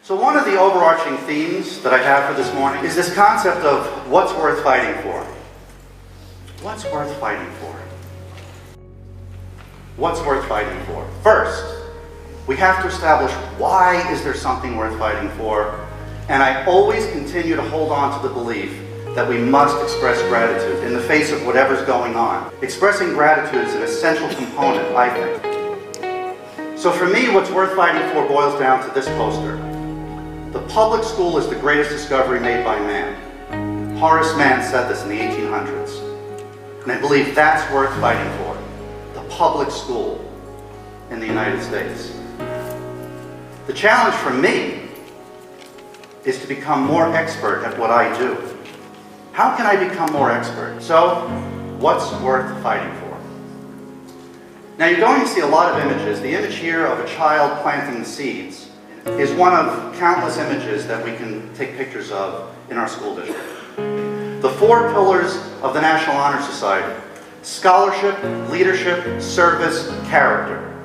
So one of the overarching themes that I have for this morning is this concept of what's worth fighting for. What's worth fighting for? What's worth fighting for? First, we have to establish why is there something worth fighting for, and I always continue to hold on to the belief that we must express gratitude in the face of whatever's going on. Expressing gratitude is an essential component, I think. So for me, what's worth fighting for boils down to this poster. The public school is the greatest discovery made by man. Horace Mann said this in the 1800s. And I believe that's worth fighting for. The public school in the United States. The challenge for me is to become more expert at what I do. How can I become more expert? So, what's worth fighting for? Now you're going to see a lot of images. The image here of a child planting the seeds is one of countless images that we can take pictures of in our school district. The four pillars of the National Honor Society: scholarship, leadership, service, character.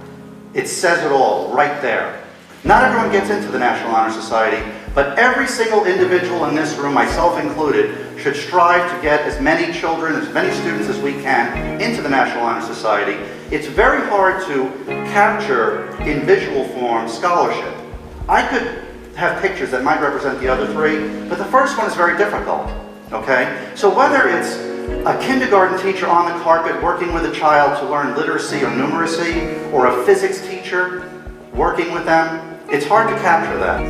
It says it all right there. Not everyone gets into the National Honor Society, but every single individual in this room, myself included, should strive to get as many children, as many students as we can into the National Honor Society. It's very hard to capture in visual form scholarship. I could have pictures that might represent the other three, but the first one is very difficult, okay? So whether it's a kindergarten teacher on the carpet working with a child to learn literacy or numeracy, or a physics teacher working with them, it's hard to capture that.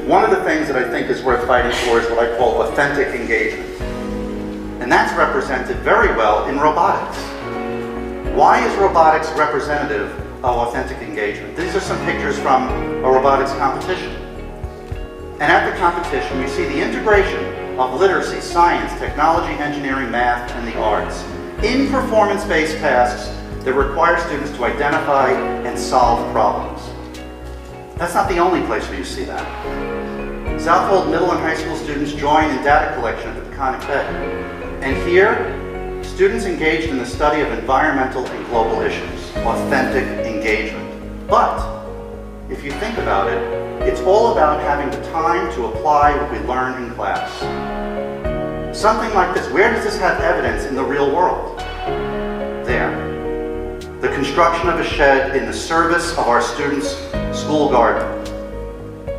One of the things that I think is worth fighting for is what I call authentic engagement. And that's represented very well in robotics. Why is robotics representative of authentic engagement? These are some pictures from a robotics competition. And at the competition, you see the integration of literacy, science, technology, engineering, math, and the arts in performance-based tasks that require students to identify and solve problems. That's not the only place where you see that. Southold middle and high school students join in data collection at the Peconic Bay. And here, students engaged in the study of environmental and global issues, authentic engagement. But, if you think about it, it's all about having the time to apply what we learn in class. Something like this, where does this have evidence in the real world? There. The construction of a shed in the service of our students' school garden.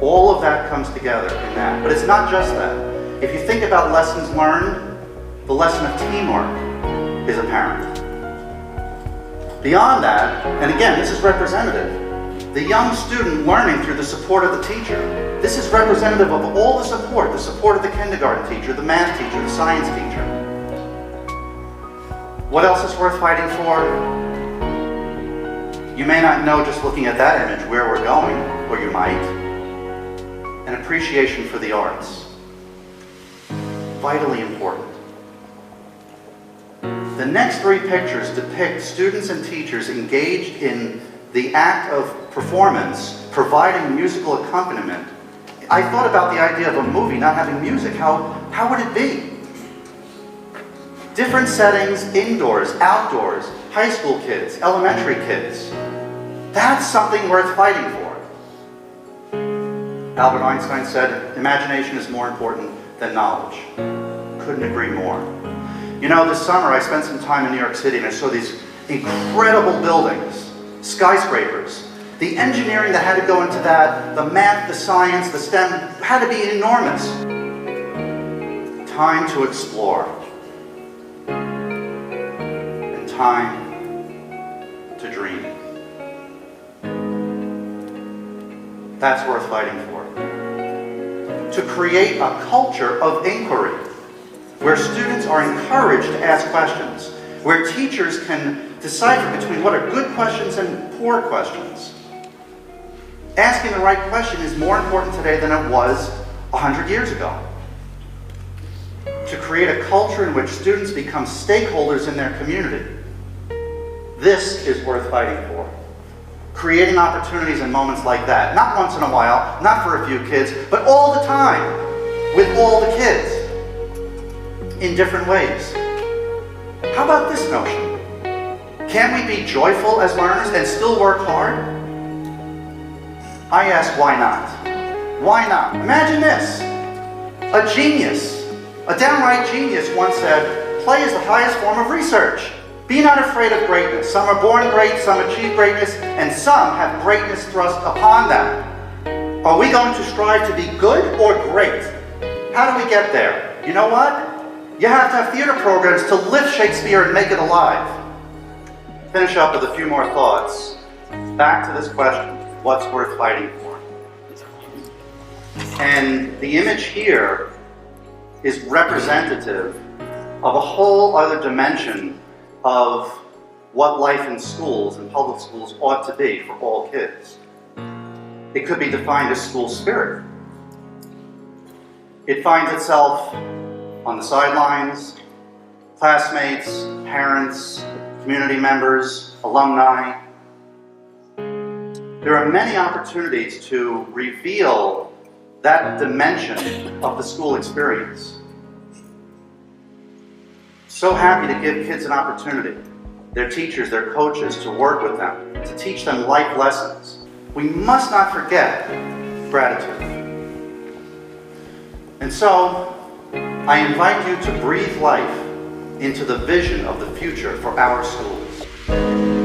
All of that comes together in that. But it's not just that. If you think about lessons learned, the lesson of teamwork is apparent. Beyond that, and again, this is representative, the young student learning through the support of the teacher. This is representative of all the support of the kindergarten teacher, the math teacher, the science teacher. What else is worth fighting for? You may not know just looking at that image where we're going, or you might. An appreciation for the arts. Vitally important. The next three pictures depict students and teachers engaged in the act of performance, providing musical accompaniment. I thought about the idea of a movie not having music. How would it be? Different settings, indoors, outdoors, high school kids, elementary kids. That's something worth fighting for. Albert Einstein said, imagination is more important than knowledge. Couldn't agree more. You know, this summer I spent some time in New York City and I saw these incredible buildings, skyscrapers. The engineering that had to go into that, the math, the science, the STEM, had to be enormous. Time to explore. And time to dream. That's worth fighting for. To create a culture of inquiry, where students are encouraged to ask questions, where teachers can decipher between what are good questions and poor questions. Asking the right question is more important today than it was 100 years ago. To create a culture in which students become stakeholders in their community. This is worth fighting for. Creating opportunities and moments like that. Not once in a while, not for a few kids, but all the time, with all the kids, in different ways. How about this notion? Can we be joyful as learners and still work hard? I ask, why not? Why not? Imagine this. A genius, a downright genius once said, play is the highest form of research. Be not afraid of greatness. Some are born great, some achieve greatness, and some have greatness thrust upon them. Are we going to strive to be good or great? How do we get there? You know what? You have to have theater programs to lift Shakespeare and make it alive. Finish up with a few more thoughts. Back to this question, what's worth fighting for? And the image here is representative of a whole other dimension of what life in schools and public schools ought to be for all kids. It could be defined as school spirit. It finds itself on the sidelines, classmates, parents, community members, alumni. There are many opportunities to reveal that dimension of the school experience. So happy to give kids an opportunity, their teachers, their coaches, to work with them, to teach them life lessons. We must not forget gratitude. And so, I invite you to breathe life into the vision of the future for our schools.